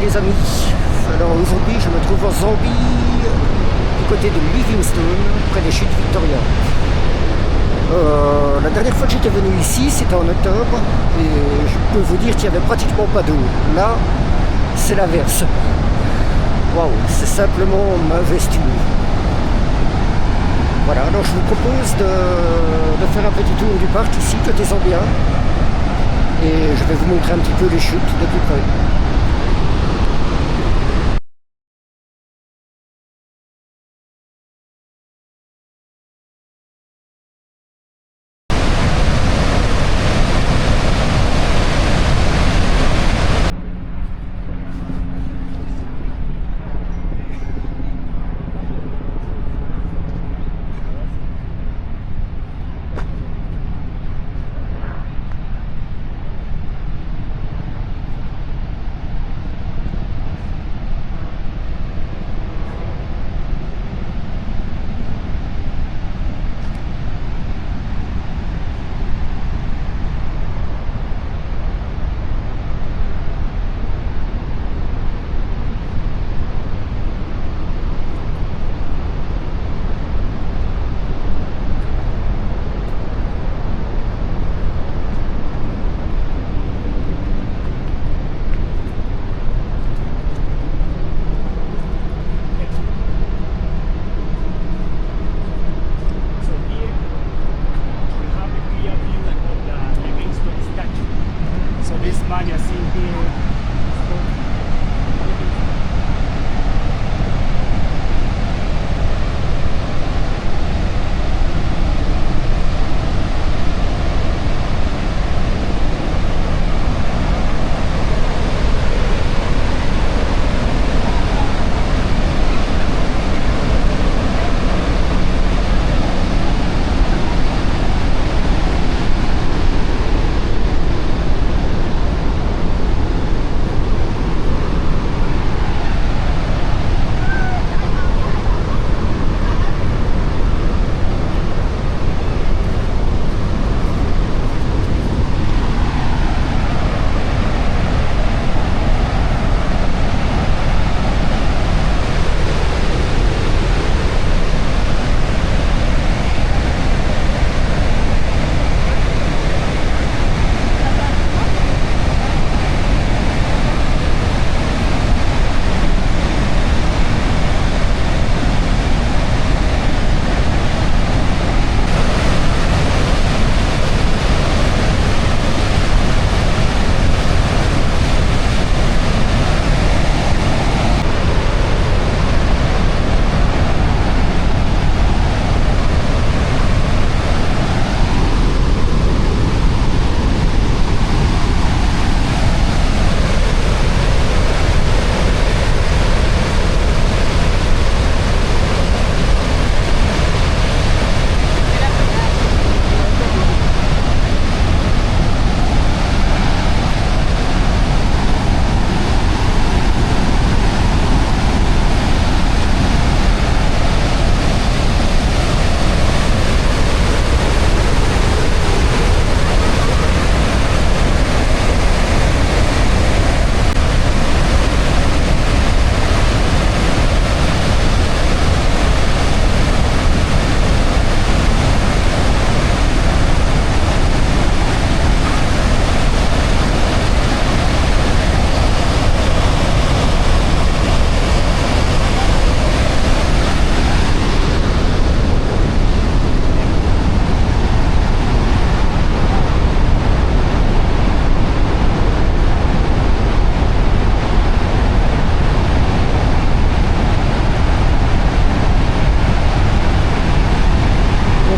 les amis. Alors aujourd'hui je me trouve en Zambie, du côté de Livingstone, près des chutes Victoria. La dernière fois que j'étais venu ici, c'était en octobre, et je peux vous dire qu'il n'y avait pratiquement pas d'eau. Là, c'est l'inverse. Waouh, c'est simplement majestueux. Voilà, alors je vous propose de faire un petit tour du parc ici, côté zambien. Et je vais vous montrer un petit peu les chutes de plus près.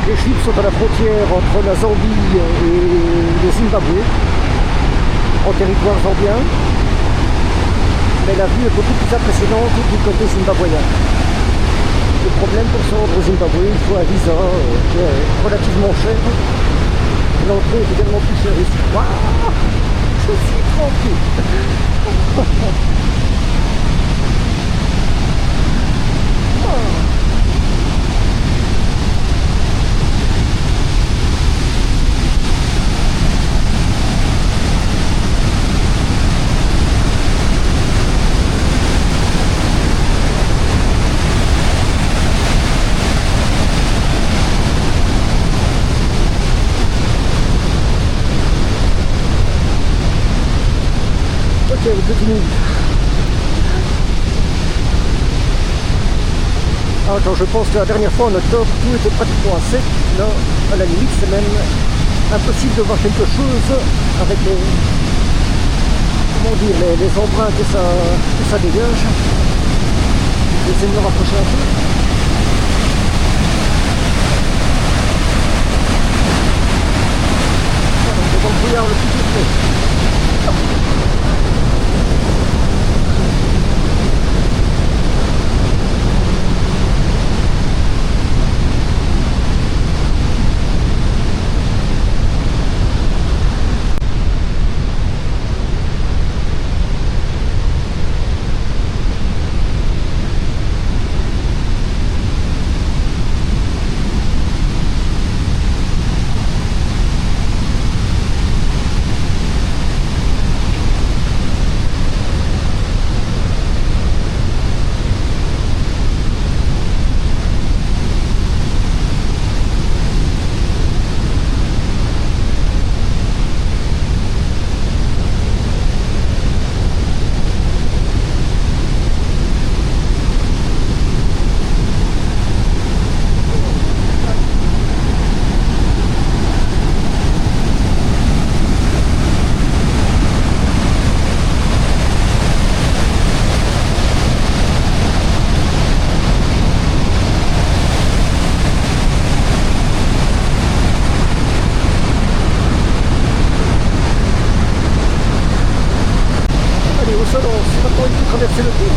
Les chutes sont à la frontière entre la Zambie et le Zimbabwe, en territoire zambien. Mais la vue est beaucoup plus impressionnante du côté zimbabwéen. Le problème pour se rendre au Zimbabwe, il faut un visa qui est relativement cher. L'entrée est également plus chère ici. Waouh, je suis tranquille. smooth. Quand je pense que la dernière fois en octobre, tout était pratiquement à sec. Là, à la limite, c'est même impossible de voir quelque chose avec les, comment dire, les embruns que ça dégage. Je vais essayer de me rapprocher un peu. Voilà, on est dans le brouillard le plus épais. Traverser le pont.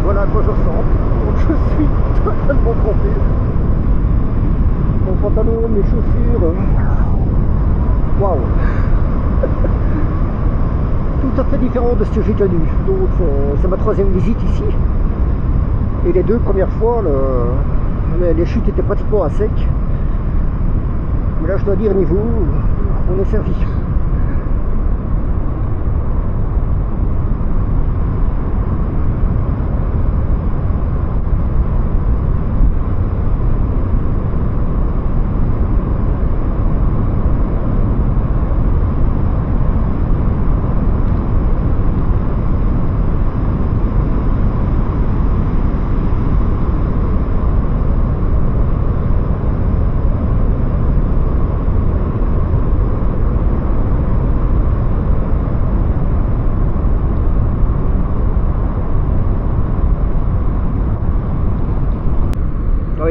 Voilà à quoi je ressemble. Donc je suis totalement trempé. Mon pantalon, mes chaussures. Waouh. Tout à fait différent de ce que j'ai connu. Donc c'est ma troisième visite ici. Et les deux premières fois, les chutes étaient pratiquement à sec. Mais là je dois dire niveau, on est servi.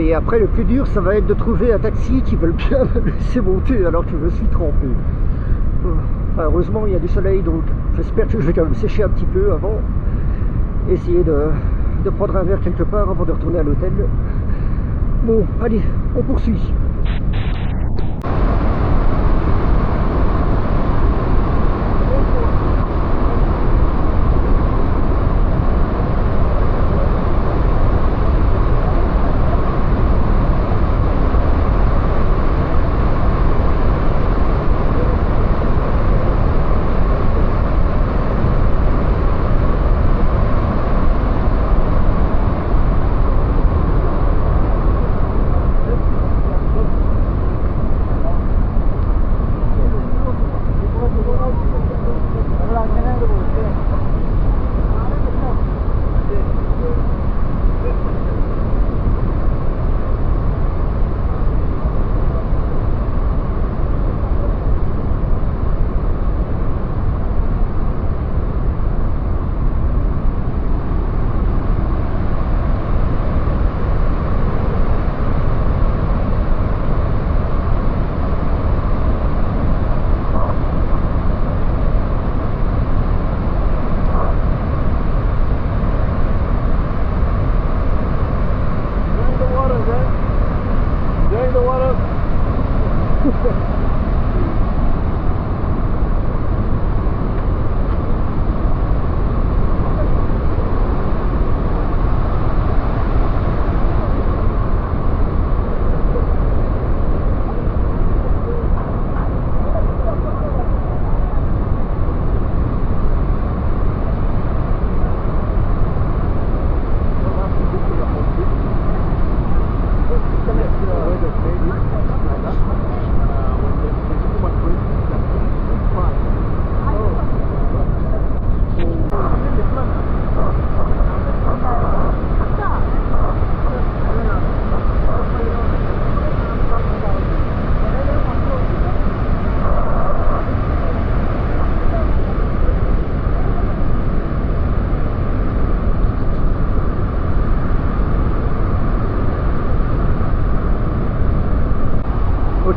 Et après le plus dur ça va être de trouver un taxi qui veut bien me laisser monter alors que je suis trempé. Enfin, heureusement il y a du soleil donc j'espère que je vais quand même sécher un petit peu avant. Essayer de prendre un verre quelque part avant de retourner à l'hôtel. Bon allez, on poursuit.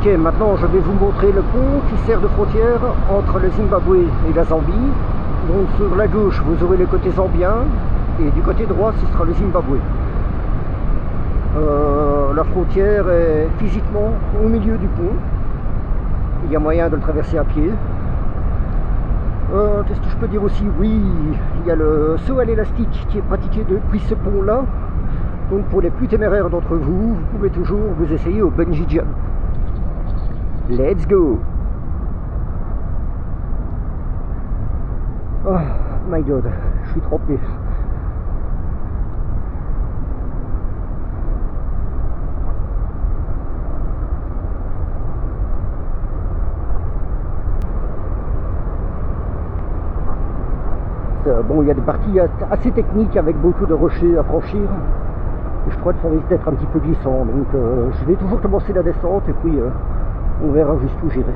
Ok, maintenant je vais vous montrer le pont qui sert de frontière entre le Zimbabwe et la Zambie. Donc sur la gauche vous aurez le côté zambien et du côté droit ce sera le Zimbabwe. La frontière est physiquement au milieu du pont. Il y a moyen de le traverser à pied. Qu'est-ce que je peux dire aussi? Oui, il y a le saut à l'élastique qui est pratiqué depuis ce pont là. Donc pour les plus téméraires d'entre vous, vous pouvez toujours vous essayer au bungee jump. Let's go! Oh my god, je suis trempé. Bon, il y a des parties assez techniques avec beaucoup de rochers à franchir. Et je crois que ça risque d'être un petit peu glissant. Donc je vais toujours commencer la descente et puis on verra jusqu'où j'irai.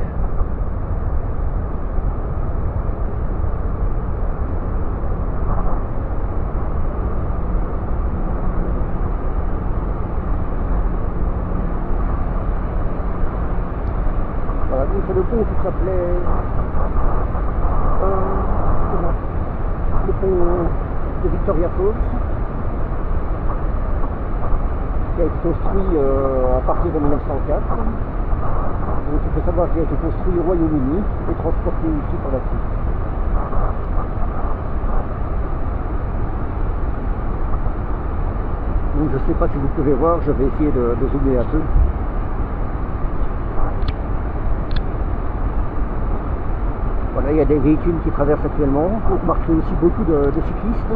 Voilà, donc c'est le pont qui s'appelait... le pont de Victoria Falls, qui a été construit à partir de 1904. Donc il faut savoir qu'il a été construit au Royaume-Uni et transporté ici par la suite. Donc je ne sais pas si vous pouvez voir, je vais essayer de zoomer un peu. Voilà, il y a des véhicules qui traversent actuellement. Vous remarquez aussi beaucoup de cyclistes.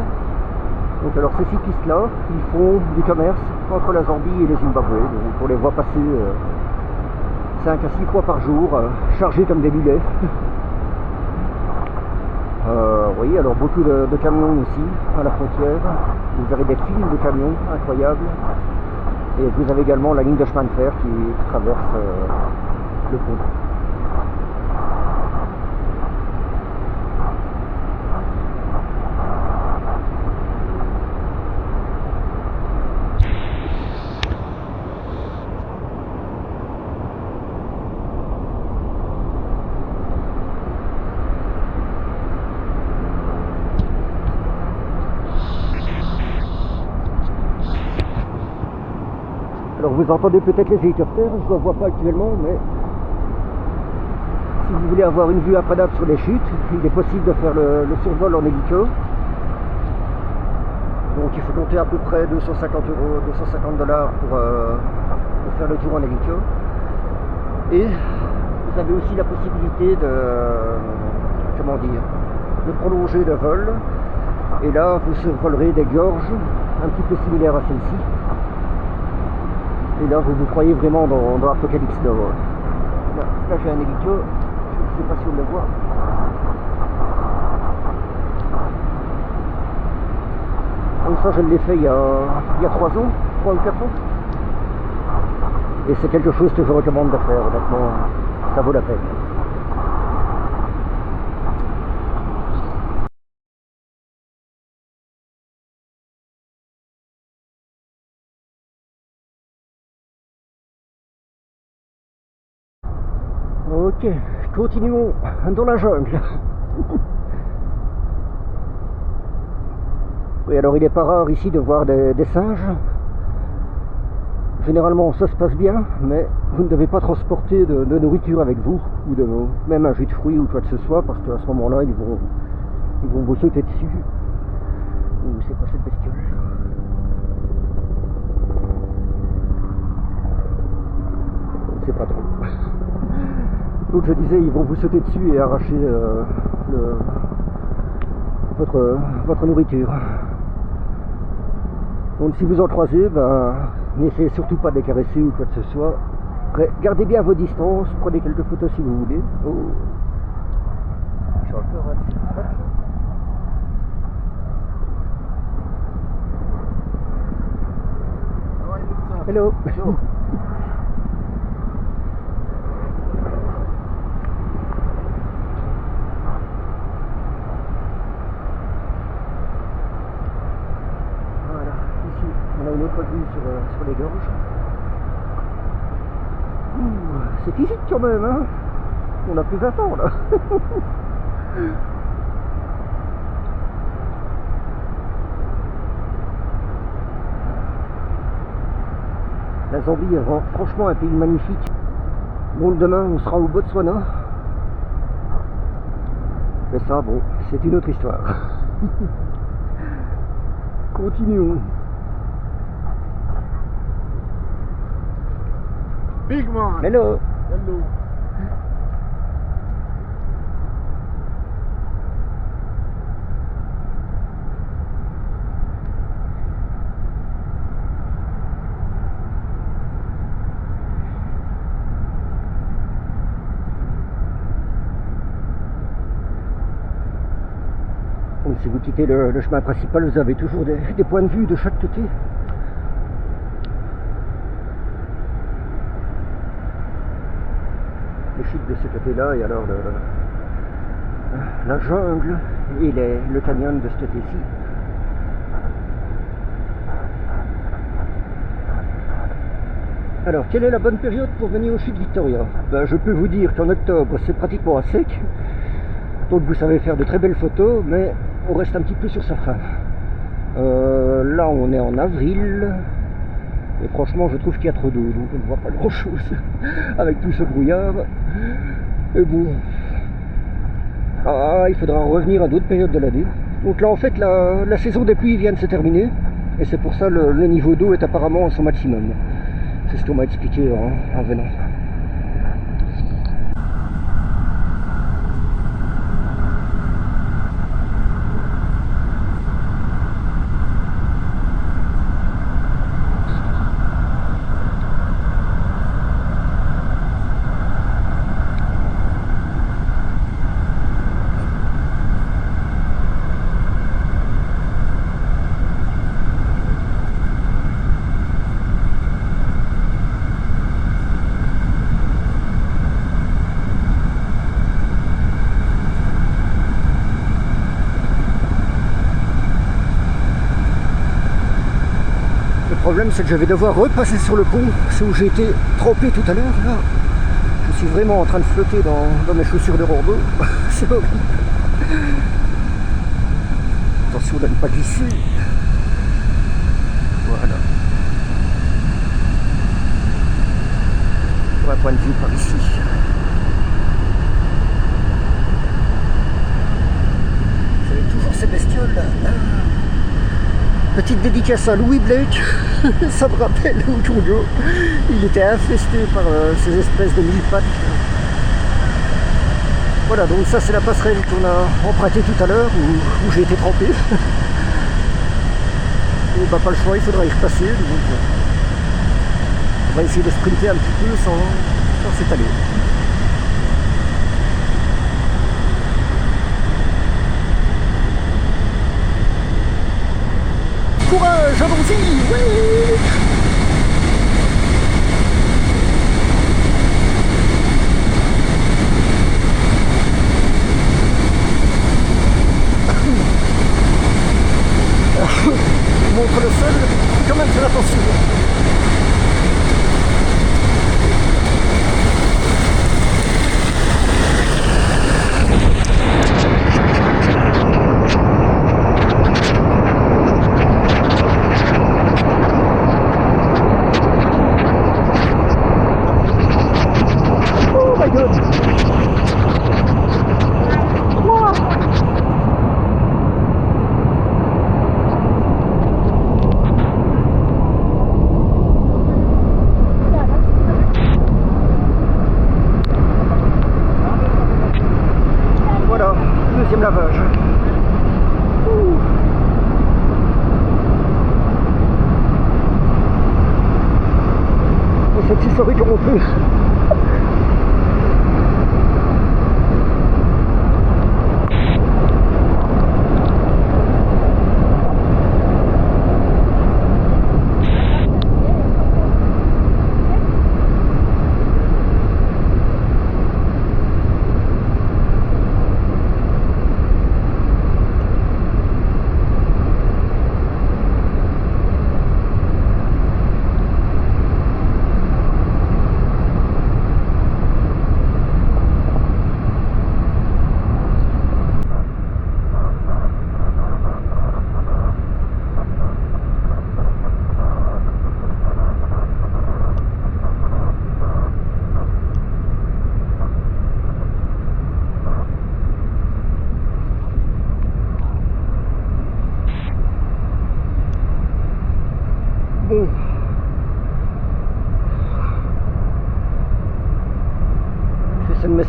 Donc alors ces cyclistes-là, ils font du commerce entre la Zambie et le Zimbabwe. Donc on les voit passer 5 à 6 fois par jour, chargés comme des mulets. Oui, alors beaucoup de camions aussi à la frontière. Vous verrez des files de camions incroyables. Et vous avez également la ligne de chemin de fer qui traverse le pont. Alors vous entendez peut-être les hélicoptères, je ne le vois pas actuellement, mais si vous voulez avoir une vue imprenable sur les chutes, il est possible de faire le survol en hélico. Donc il faut compter à peu près 250 €, 250 $ pour faire le tour en hélico. Et vous avez aussi la possibilité de prolonger le vol. Et là vous survolerez des gorges un petit peu similaires à celle-ci. Et là, vous croyez vraiment dans l'Apocalypse Now. Là j'ai un hélico, je ne sais pas si on le voit. Donc ça, je l'ai fait il y a 3 ans, 3 ou 4 ans. Et c'est quelque chose que je recommande de faire, honnêtement, ça vaut la peine. Ok, continuons dans la jungle. Oui, alors il n'est pas rare ici de voir des singes. Généralement ça se passe bien, mais vous ne devez pas transporter de nourriture avec vous, ou même un jus de fruits ou quoi que ce soit, parce qu'à ce moment-là ils vont vous sauter dessus. Ouh, c'est quoi cette bestiole? Je ne sais pas trop. Donc je disais, ils vont vous sauter dessus et arracher votre nourriture. Donc si vous en croisez, n'essayez surtout pas de les caresser ou quoi que ce soit. Gardez bien vos distances, prenez quelques photos si vous voulez. Oh. Je suis encore un petit peu. Hello. Hello. On a une autre vue sur les gorges. c'est physique quand même, hein. On a plus 20 ans là. La Zambie est franchement un pays magnifique. Bon, demain on sera au Botswana. Mais ça, bon, c'est une autre histoire. Continuons. Big man. Hello. Hello. Oui, si vous quittez le chemin principal, vous avez toujours des points de vue de chaque côté. Les chutes de ce côté-là, et alors la jungle et le canyon de ce côté-ci. Alors, quelle est la bonne période pour venir aux chutes Victoria? Ben, je peux vous dire qu'en octobre, c'est pratiquement à sec. Donc vous savez faire de très belles photos, mais on reste un petit peu sur sa fin. Là, on est en avril. Et franchement, je trouve qu'il y a trop d'eau, donc on ne voit pas grand-chose avec tout ce brouillard. Et bon, il faudra revenir à d'autres périodes de l'année. Donc là, en fait, la saison des pluies vient de se terminer. Et c'est pour ça le niveau d'eau est apparemment à son maximum. C'est ce qu'on m'a expliqué en venant. Le problème, c'est que je vais devoir repasser sur le pont, c'est où j'ai été trempé tout à l'heure. Là, je suis vraiment en train de flotter dans mes chaussures de rando. C'est horrible. Attention de ne pas glisser. Voilà. Pour un point de vue par ici. Vous avez toujours ces bestioles là. Petite dédicace à Louis Blake, ça me rappelle au Congo, il était infesté par ces espèces de mille pattes. Voilà, donc ça c'est la passerelle qu'on a empruntée tout à l'heure, où j'ai été trempé. Et bah pas le choix, il faudra y repasser, donc on va essayer de sprinter un petit peu sans s'étaler. Courage, allons-y, ouais. Montre le sol, quand même faire attention. Deuxième lavage. Et cette historique rompue.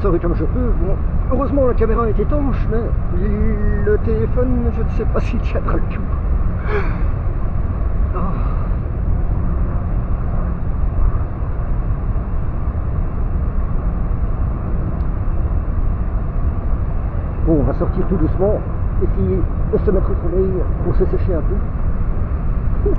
restaurer comme je peux. Bon, heureusement la caméra est étanche, mais le téléphone, je ne sais pas s'il tiendra le coup. Ah. Bon, on va sortir tout doucement, essayer de se mettre au soleil pour se sécher un peu. Ouf.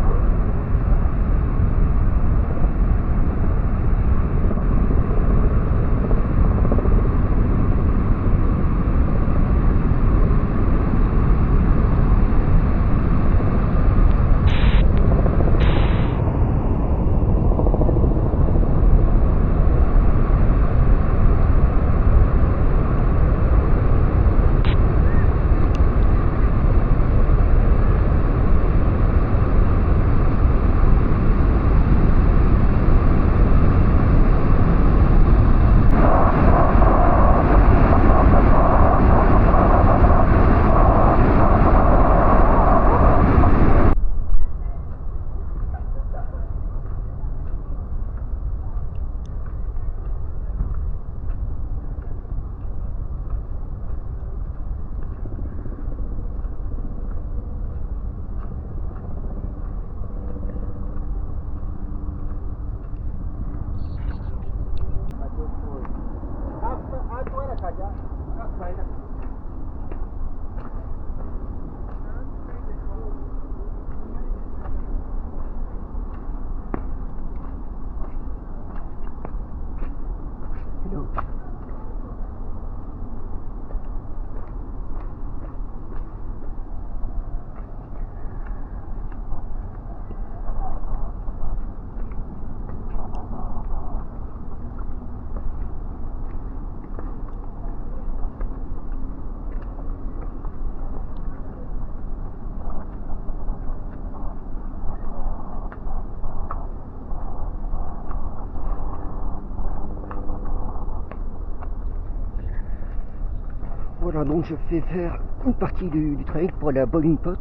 Voilà, donc je vais faire une partie du trail pour aller à Boiling Pot.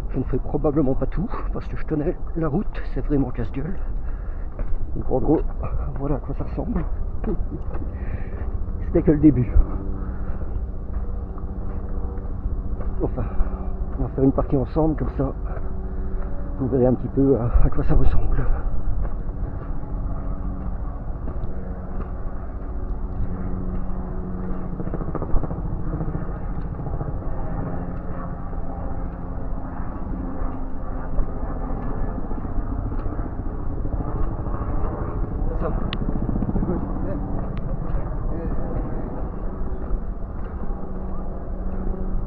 Je ne ferai probablement pas tout, parce que je tenais la route, c'est vraiment casse-gueule. Donc en gros, voilà à quoi ça ressemble. C'était que le début. Enfin, on va faire une partie ensemble, comme ça, vous verrez un petit peu à quoi ça ressemble.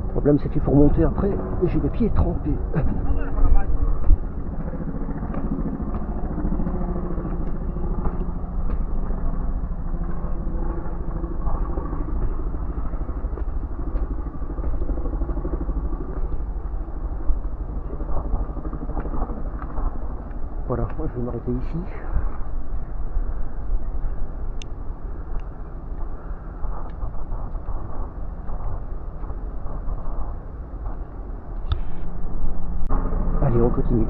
Le problème c'est qu'il faut remonter après et j'ai les pieds trempés. Voilà, moi je vais m'arrêter ici. Allez, on continue.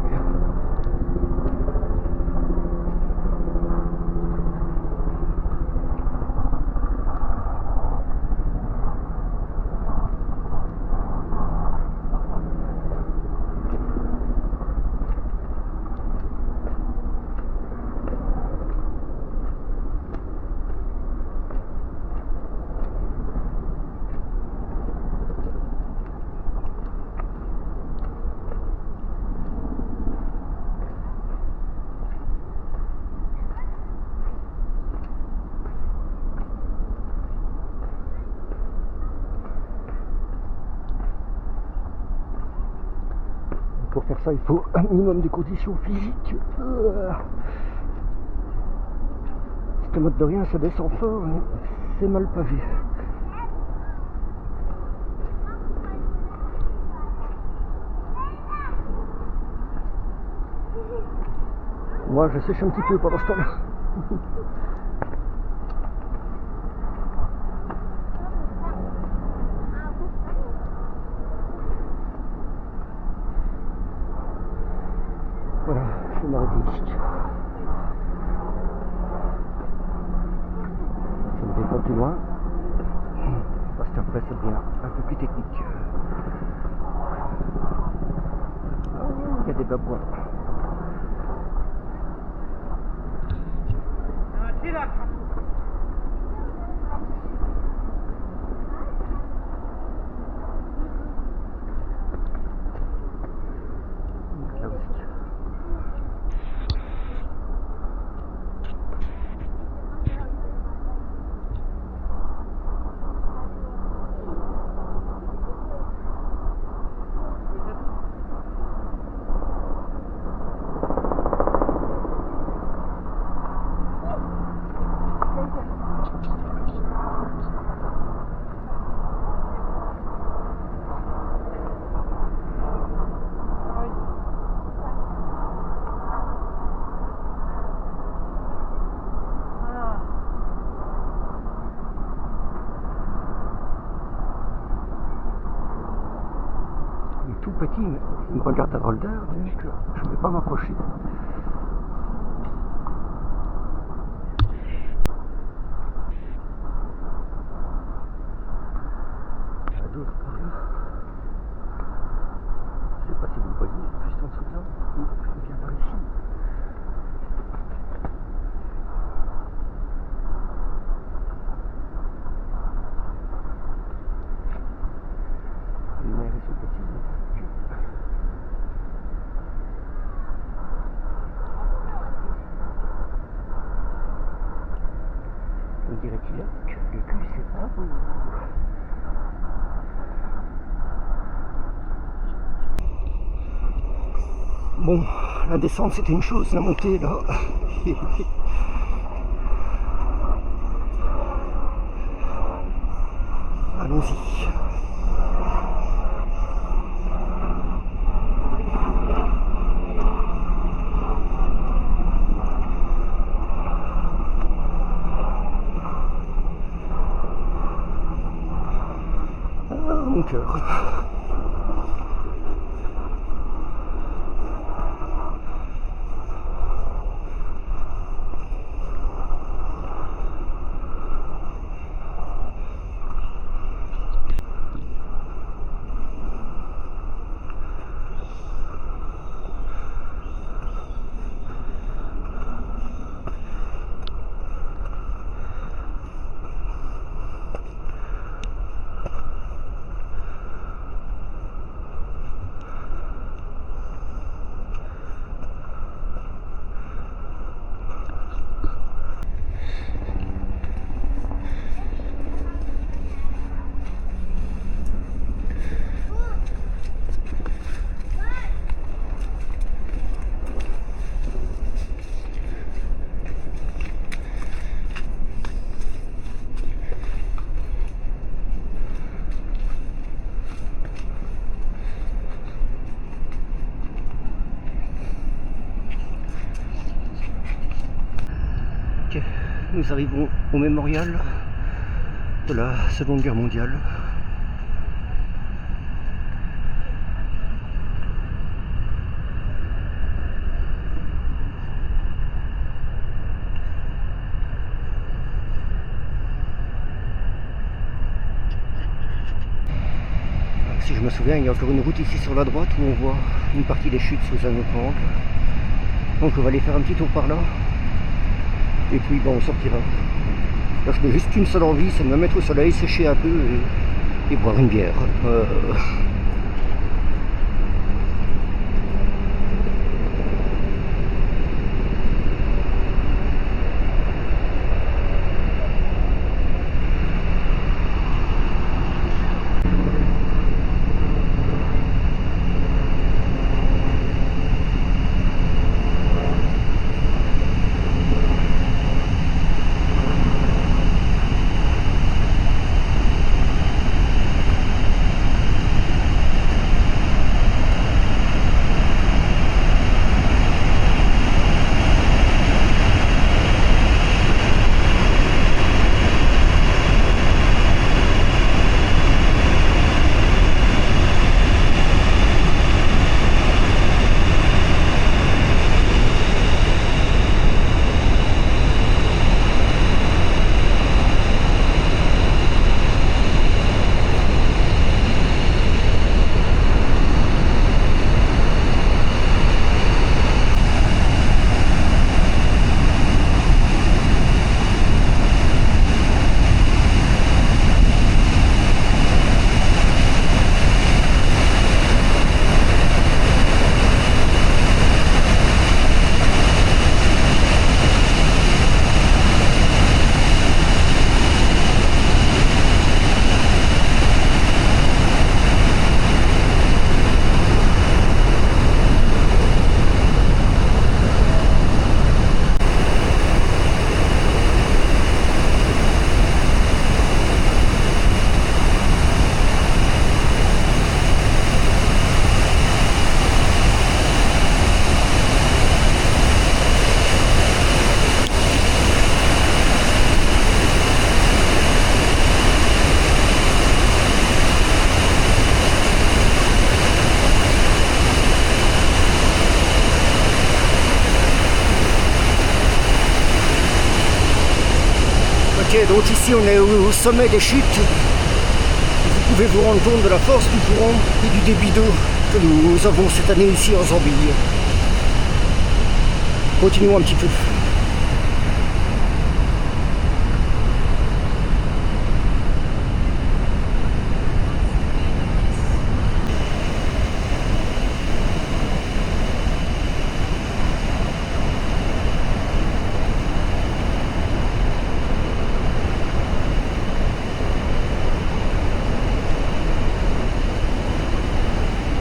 Pour faire ça, il faut un minimum de conditions physiques. Cette mode de rien, ça descend fort, mais c'est mal pavé. Moi, je sèche un petit peu pendant ce temps-là. Voilà, je vais m'arrêter ici. Je ne vais pas plus loin. Parce qu'après ça devient un peu plus technique. Il y a des babouins. Là aussi. Tout petit, mais il me regarde à vol d'air, donc je ne vais pas m'approcher. Il y en a d'autres par là. Je ne sais pas si vous le voyez, juste en dessous de là, ou il vient par ici. Les lumières sont petites. On dirait qu'il a que le cul, c'est pas beau. Bon, la descente c'était une chose, la montée là. Allons-y. Mon cœur. Nous arrivons au mémorial de la Seconde Guerre mondiale. Si je me souviens, il y a encore une route ici sur la droite où on voit une partie des chutes sous un autre angle. Donc on va aller faire un petit tour par là. Et puis bon, on sortira. Là, je n'ai juste qu'une seule envie, c'est de me mettre au soleil, sécher un peu et boire une bière. donc ici on est au sommet des chutes. Vous pouvez vous rendre compte de la force du courant et du débit d'eau que nous avons cette année ici en Zambie. Continuons un petit peu.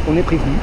On est prévenu.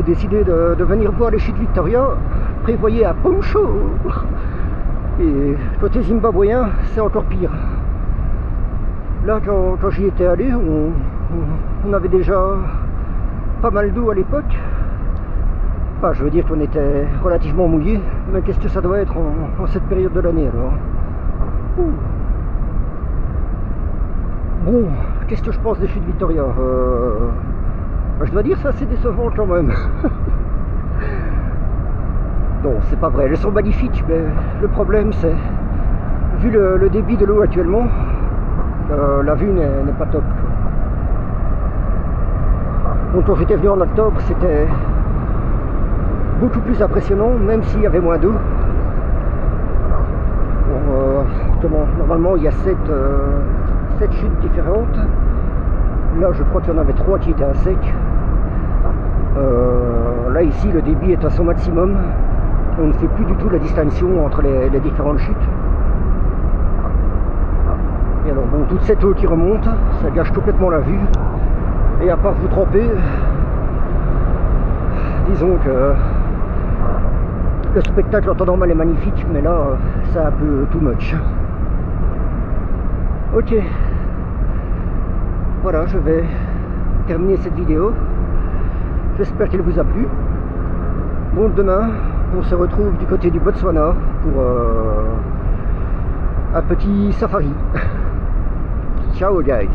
Décidé de venir voir les chutes Victoria, prévoyez à poncho. Et côté zimbabwéen, c'est encore pire. Là, quand j'y étais allé, on avait déjà pas mal d'eau à l'époque. Enfin, je veux dire qu'on était relativement mouillé, mais qu'est-ce que ça doit être en cette période de l'année alors? Bon, qu'est-ce que je pense des chutes Victoria? Je dois dire ça, c'est décevant quand même. Non, c'est pas vrai, elles sont magnifiques, mais le problème c'est, vu le débit de l'eau actuellement, la vue n'est pas top. Donc quand j'étais venu en octobre, c'était beaucoup plus impressionnant, même s'il y avait moins d'eau. Normalement il y a 7 chutes différentes. Là je crois qu'il y en avait 3 qui étaient à sec. Là ici le débit est à son maximum. On ne fait plus du tout la distinction entre les différentes chutes. Et alors bon, toute cette eau qui remonte, ça gâche complètement la vue. Et à part vous tremper, disons que le spectacle en temps normal est magnifique, mais là c'est un peu too much. Ok, voilà, je vais terminer cette vidéo. J'espère qu'elle vous a plu. Bon, demain, on se retrouve du côté du Botswana pour un petit safari. Ciao guys.